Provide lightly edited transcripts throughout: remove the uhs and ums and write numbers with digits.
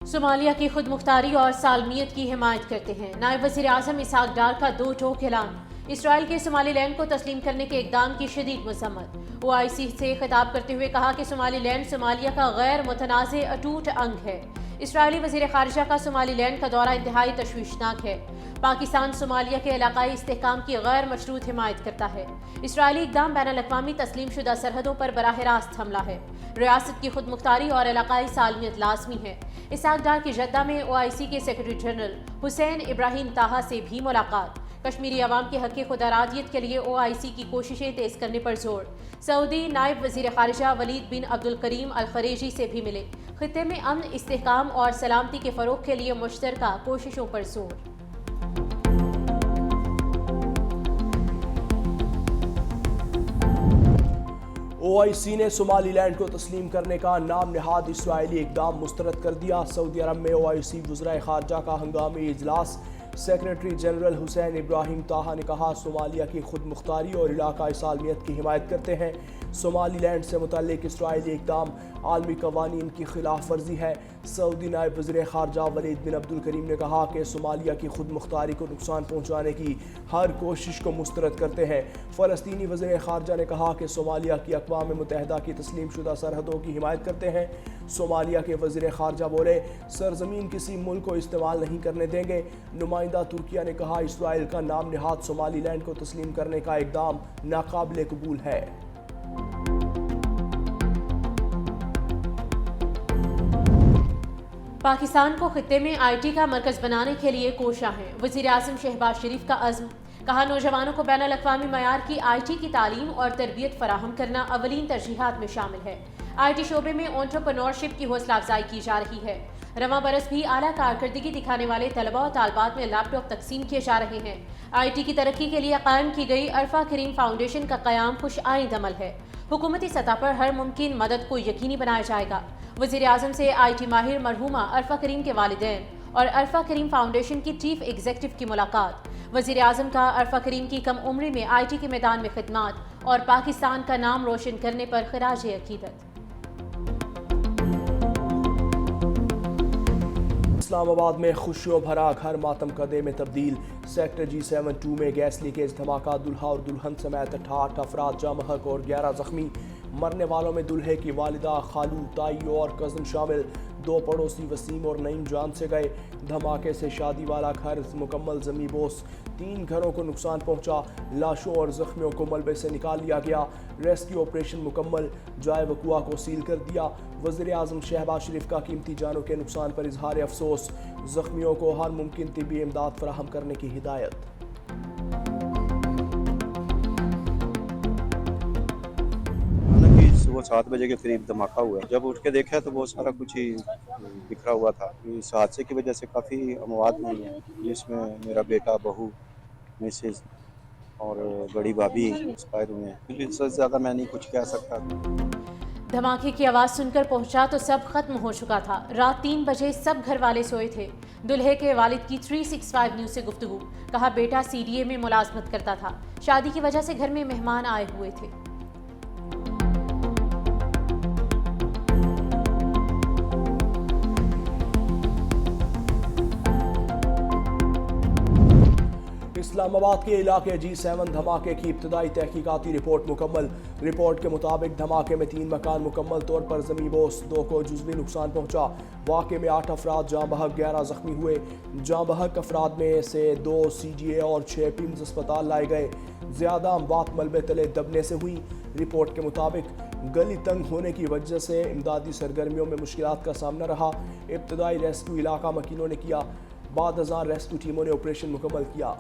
Somalia کی خود مختاری اور سالمیت کی حمایت کرتے ہیں۔ نائب وزیر اعظم اسحاق ڈار کا دو ٹوک اعلان۔ اسرائیل کے صومالی لینڈ کو تسلیم کرنے کے اقدام کی شدید مذمت۔ OIC سے خطاب کرتے ہوئے کہا کہ صومالی لینڈ صومالیہ کا غیر متنازع اٹوٹ انگ ہے۔ اسرائیلی وزیر خارجہ کا صومالی لینڈ کا دورہ انتہائی تشویشناک ہے۔ پاکستان صومالیہ کے علاقائی استحکام کی غیر مشروط حمایت کرتا ہے۔ اسرائیلی اقدام بین الاقوامی تسلیم شدہ سرحدوں پر براہ راست حملہ ہے۔ ریاست کی خود مختاری اور علاقائی سالمیت لازمی ہے۔ اسحاق ڈار کی جدہ میں OIC کے سیکرٹری جنرل حسین ابراہیم طاہا سے بھی ملاقات۔ کشمیری عوام کے حق خود ارادیت کے لیے OIC کی کوششیں تیز کرنے پر زور۔ سعودی نائب وزیر خارجہ ولید بن عبد الکریم الخریجی سے بھی ملے۔ خطے میں امن، استحکام اور سلامتی کے فروغ کے لیے مشترکہ کوششوں پر زور۔ OIC نے صومالی لینڈ کو تسلیم کرنے کا نام نہاد اسرائیلی اقدام مسترد کر دیا۔ سعودی عرب میں OIC وزرائے خارجہ کا ہنگامی اجلاس۔ سیکرٹری جنرل حسین ابراہیم طاہا نے کہا صومالیہ کی خود مختاری اور علاقائی سالمیت کی حمایت کرتے ہیں۔ صومالی لینڈ سے متعلق اسرائیلی اقدام عالمی قوانین کی خلاف ورزی ہے۔ سعودی نائب وزیر خارجہ ولید بن عبد الکریم نے کہا کہ صومالیہ کی خود مختاری کو نقصان پہنچانے کی ہر کوشش کو مسترد کرتے ہیں۔ فلسطینی وزیر خارجہ نے کہا کہ صومالیہ کی اقوام متحدہ کی تسلیم شدہ سرحدوں کی حمایت کرتے ہیں۔ صومالیہ کے وزیر خارجہ بولے سرزمین کسی ملک کو استعمال نہیں کرنے دیں گے۔ نمائندہ ترکیہ نے کہا اسرائیل کا نام نہاد صومالی لینڈ کو تسلیم کرنے کا اقدام ناقابل قبول ہے۔ پاکستان کو خطے میں IT کا مرکز بنانے کے لیے کوشاں ہے۔ وزیر اعظم شہباز شریف کا عزم۔ کہا نوجوانوں کو بین الاقوامی معیار کی IT کی تعلیم اور تربیت فراہم کرنا اولین ترجیحات میں شامل ہے۔ IT شعبے میں انٹرپرنورشپ کی حوصلہ افزائی کی جا رہی ہے۔ رواں برس بھی اعلیٰ کارکردگی دکھانے والے طلباء و طالبات میں لیپ ٹاپ تقسیم کیے جا رہے ہیں۔ IT کی ترقی کے لیے قائم کی گئی عرفہ کریم فاؤنڈیشن کا قیام خوش آئند عمل ہے۔ حکومتی سطح پر ہر ممکن مدد کو یقینی بنایا جائے گا۔ وزیر اعظم سے IT ماہر مرحومہ عرفہ کریم کے والدین اور عرفہ کریم فاؤنڈیشن کی چیف ایگزیکٹو کی ملاقات۔ وزیر اعظم کا عرفہ کریم کی کم عمری میں IT کے میدان میں خدمات اور پاکستان کا نام روشن کرنے پر خراج عقیدت۔ اسلام آباد میں خوشیوں بھرا گھر ماتم قدے میں تبدیل۔ سیکٹر G72 میں گیس لیکیج دھماکہ، دلہا اور دلہن سمیت 68 افراد جاں بحق اور 11 زخمی۔ مرنے والوں میں دلہے کی والدہ، خالو، تائی اور کزن شامل۔ 2 پڑوسی وسیم اور نعیم جان سے گئے۔ دھماکے سے شادی والا گھر مکمل زمیں بوس۔ 3 گھروں کو نقصان پہنچا۔ لاشوں اور زخمیوں کو ملبے سے نکال لیا گیا۔ ریسکیو آپریشن مکمل، جائے وقوع کو سیل کر دیا۔ وزیر اعظم شہباز شریف کا قیمتی جانوں کے نقصان پر اظہار افسوس۔ زخمیوں کو ہر ممکن طبی امداد فراہم کرنے کی ہدایت۔ صبح 7 بجے کے قریب دھماکہ ہوا۔ جب اٹھ کے دیکھا تو بہت سارا کچھ ہی بکھرا ہوا تھا۔ اس حادثے کی وجہ سے کافی اموات ہوئی ہیں، جس میں میرا بیٹا، بہو، مسز اور بڑی بھابھی ایکسپائر ہوئے ہیں۔ اس سے زیادہ میں نہیں کچھ کہہ سکتا۔ دھماکے کی آواز سن کر پہنچا تو سب ختم ہو چکا تھا۔ رات 3 بجے سب گھر والے سوئے تھے۔ دلہے کے والد کی 365 نیوز سے گفتگو۔ کہا بیٹا CDA میں ملازمت کرتا تھا، شادی کی وجہ سے گھر میں مہمان آئے ہوئے تھے۔ اسلام آباد کے علاقے G7 دھماکے کی ابتدائی تحقیقاتی رپورٹ مکمل۔ رپورٹ کے مطابق دھماکے میں 3 مکان مکمل طور پر زمیں بوس، 2 کو جزوی نقصان پہنچا۔ واقعے میں 8 افراد جاں بحق، 11 زخمی ہوئے۔ جاں بحق افراد میں سے 2 CGA اور 6 پیمز اسپتال لائے گئے۔ زیادہ اموات ملبے تلے دبنے سے ہوئی۔ رپورٹ کے مطابق گلی تنگ ہونے کی وجہ سے امدادی سرگرمیوں میں مشکلات کا سامنا رہا۔ ابتدائی ریسکیو علاقہ مکینوں نے کیا، بعد ازاں ریسکیو ٹیموں نے آپریشن مکمل کیا۔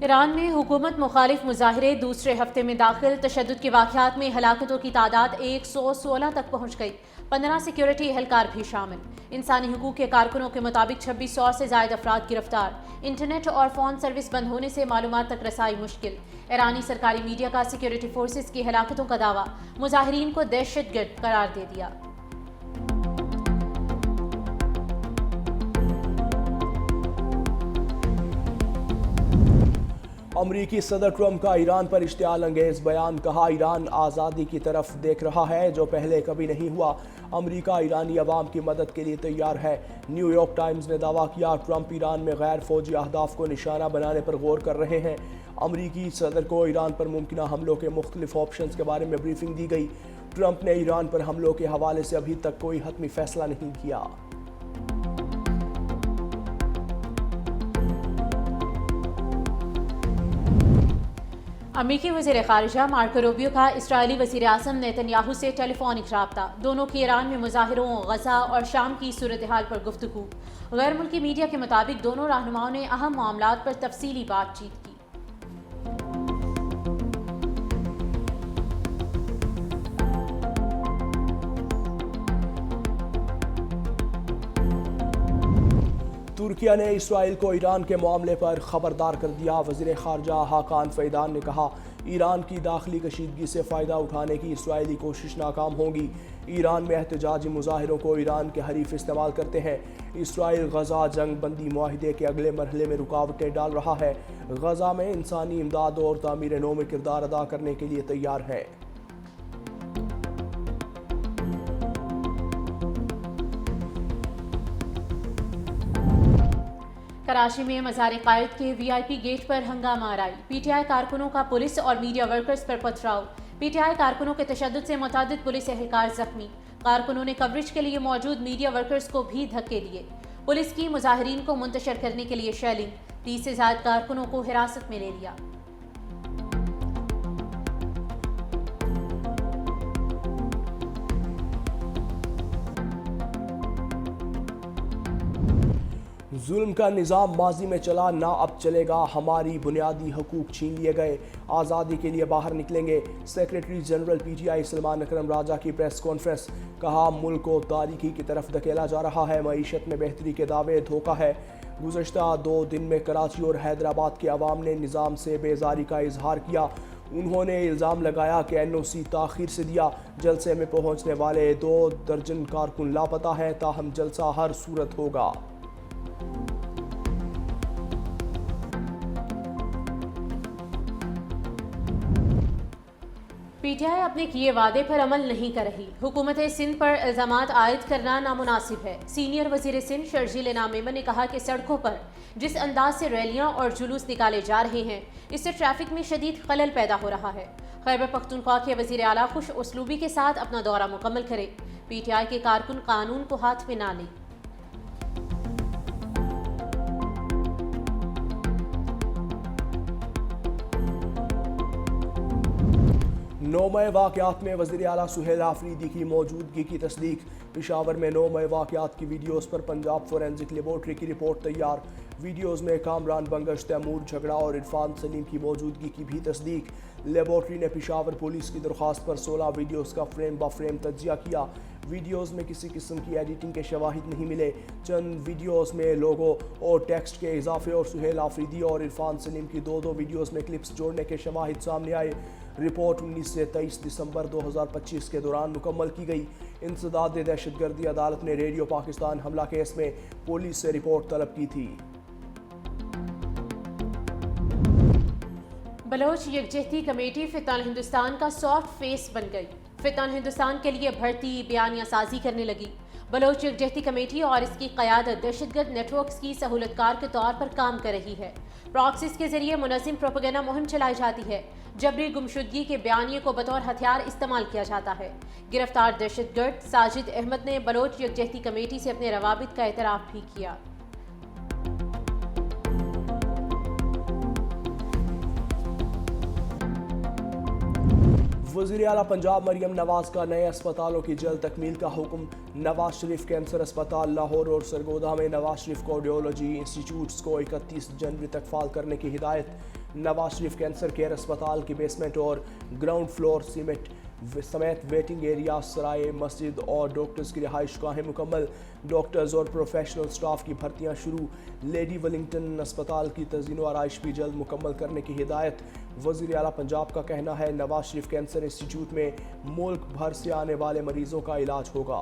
ایران میں حکومت مخالف مظاہرے دوسرے ہفتے میں داخل۔ تشدد کے واقعات میں ہلاکتوں کی تعداد 116 تک پہنچ گئی، 15 سیکیورٹی اہلکار بھی شامل۔ انسانی حقوق کے کارکنوں کے مطابق 2600 سے زائد افراد گرفتار۔ انٹرنیٹ اور فون سروس بند ہونے سے معلومات تک رسائی مشکل۔ ایرانی سرکاری میڈیا کا سیکیورٹی فورسز کی ہلاکتوں کا دعویٰ، مظاہرین کو دہشت گرد قرار دے دیا۔ امریکی صدر ٹرمپ کا ایران پر اشتعال انگیز بیان، کہا ایران آزادی کی طرف دیکھ رہا ہے جو پہلے کبھی نہیں ہوا، امریکہ ایرانی عوام کی مدد کے لیے تیار ہے۔ نیو یارک ٹائمز نے دعویٰ کیا ٹرمپ ایران میں غیر فوجی اہداف کو نشانہ بنانے پر غور کر رہے ہیں۔ امریکی صدر کو ایران پر ممکنہ حملوں کے مختلف آپشنز کے بارے میں بریفنگ دی گئی۔ ٹرمپ نے ایران پر حملوں کے حوالے سے ابھی تک کوئی حتمی فیصلہ نہیں کیا۔ امریکی وزیر خارجہ مارکو روبیو کا اسرائیلی وزیر اعظم نیتن یاہو سے ٹیلی فونک رابطہ، دونوں کی ایران میں مظاہروں، غزہ اور شام کی صورتحال پر گفتگو۔ غیر ملکی میڈیا کے مطابق دونوں رہنماؤں نے اہم معاملات پر تفصیلی بات چیت کی۔ ترکیہ نے اسرائیل کو ایران کے معاملے پر خبردار کر دیا۔ وزیر خارجہ حاکان فیدان نے کہا ایران کی داخلی کشیدگی سے فائدہ اٹھانے کی اسرائیلی کوشش ناکام ہوگی۔ ایران میں احتجاجی مظاہروں کو ایران کے حریف استعمال کرتے ہیں۔ اسرائیل غزہ جنگ بندی معاہدے کے اگلے مرحلے میں رکاوٹیں ڈال رہا ہے، غزہ میں انسانی امداد اور تعمیر نو میں کردار ادا کرنے کے لیے تیار ہے۔ کراچی میں مزار قائد کے وی آئی پی گیٹ پر ہنگامہ آرائی، پی ٹی آئی کارکنوں کا پولیس اور میڈیا ورکرز پر پتھراؤ، پی ٹی آئی کارکنوں کے تشدد سے متعدد پولیس اہلکار زخمی، کارکنوں نے کوریج کے لیے موجود میڈیا ورکرز کو بھی دھکے دیے، پولیس کی مظاہرین کو منتشر کرنے کے لیے شیلنگ، 30 سے زائد کارکنوں کو حراست میں لے لیا۔ ظلم کا نظام ماضی میں چلا، نہ اب چلے گا، ہماری بنیادی حقوق چھین لیے گئے، آزادی کے لیے باہر نکلیں گے۔ Secretary general P T I Salman Akram Raja کی پریس کانفرنس، کہا ملک کو تاریکی کی طرف دھکیلا جا رہا ہے، معیشت میں بہتری کے دعوے دھوکہ ہے۔ گزشتہ 2 دن میں کراچی اور حیدرآباد کے عوام نے نظام سے بیزاری کا اظہار کیا۔ انہوں نے الزام لگایا کہ این او سی تاخیر سے دیا، جلسے میں پہنچنے والے 2 درجن کارکن لاپتہ ہیں، تاہم جلسہ ہر صورت ہوگا۔ پی ٹی آئی اپنے کیے وعدے پر عمل نہیں کر رہی، حکومت سندھ پر الزامات عائد کرنا نامناسب ہے۔ سینئر وزیر سندھ شرجیل انعام میمن نے کہا کہ سڑکوں پر جس انداز سے ریلیاں اور جلوس نکالے جا رہے ہیں، اس سے ٹریفک میں شدید خلل پیدا ہو رہا ہے۔ خیبر پختونخوا کے وزیر اعلیٰ خوش اسلوبی کے ساتھ اپنا دورہ مکمل کرے، پی ٹی آئی کے کارکن قانون کو ہاتھ میں نہ لیں۔ نو مئی واقعات میں وزیر اعلیٰ سہیل آفریدی کی موجودگی کی تصدیق، پشاور میں 9 مئی واقعات کی ویڈیوز پر پنجاب فورینزک لیبارٹری کی رپورٹ تیار، ویڈیوز میں کامران بنگش، تیمور جھگڑا اور عرفان سلیم کی موجودگی کی بھی تصدیق۔ لیبارٹری نے پشاور پولیس کی درخواست پر 16 ویڈیوز کا فریم با فریم تجزیہ کیا، ویڈیوز میں کسی قسم کی ایڈیٹنگ کے شواہد نہیں ملے، چند ویڈیوز میں لوگو اور ٹیکسٹ کے اضافے اور سہیل آفریدی اور عرفان سلیم کی 2 ویڈیوز میں کلپس جوڑنے کے شواہد سامنے آئے۔ رپورٹ 19 سے 23 دسمبر 2025 کے دوران مکمل کی گئی۔ انسداد دہشت گردی عدالت نے ریڈیو پاکستان حملہ کیس میں پولیس سے رپورٹ طلب کی تھی۔ بلوچ یکجہتی کمیٹی فتنہ ہندوستان کا سافٹ فیس بن گئی، فتنہ ہندوستان کے لیے بھرتی بیانیہ سازی کرنے لگی۔ بلوچ یکجہتی کمیٹی اور اس کی قیادت دہشت گرد نیٹ ورکس کی سہولت کار کے طور پر کام کر رہی ہے، پراکسیز کے ذریعے منظم پروپیگنڈا مہم چلائی جاتی ہے، جبری گمشدگی کے بیانیے کو بطور ہتھیار استعمال کیا جاتا ہے۔ گرفتار دہشت گرد ساجد احمد نے بلوچ یکجہتی کمیٹی سے اپنے روابط کا اعتراف بھی کیا۔ وزیر اعلیٰ پنجاب مریم نواز کا نئے اسپتالوں کی جلد تکمیل کا حکم، نواز شریف کینسر اسپتال لاہور اور سرگودا میں نواز شریف کارڈیولوجی انسٹیٹیوٹس کو 31 جنوری تک فعال کرنے کی ہدایت۔ نواز شریف کینسر کیئر اسپتال کی بیسمنٹ اور گراؤنڈ فلور سمیت ویٹنگ ایریا، سرائے مسجد اور ڈاکٹرز کی رہائش گاہیں مکمل، ڈاکٹرز اور پروفیشنل سٹاف کی بھرتیاں شروع، لیڈی ولنگٹن اسپتال کی تزئین و آرائش بھی جلد مکمل کرنے کی ہدایت۔ وزیر اعلیٰ پنجاب کا کہنا ہے نواز شریف کینسر انسٹیٹیوٹ میں ملک بھر سے آنے والے مریضوں کا علاج ہوگا۔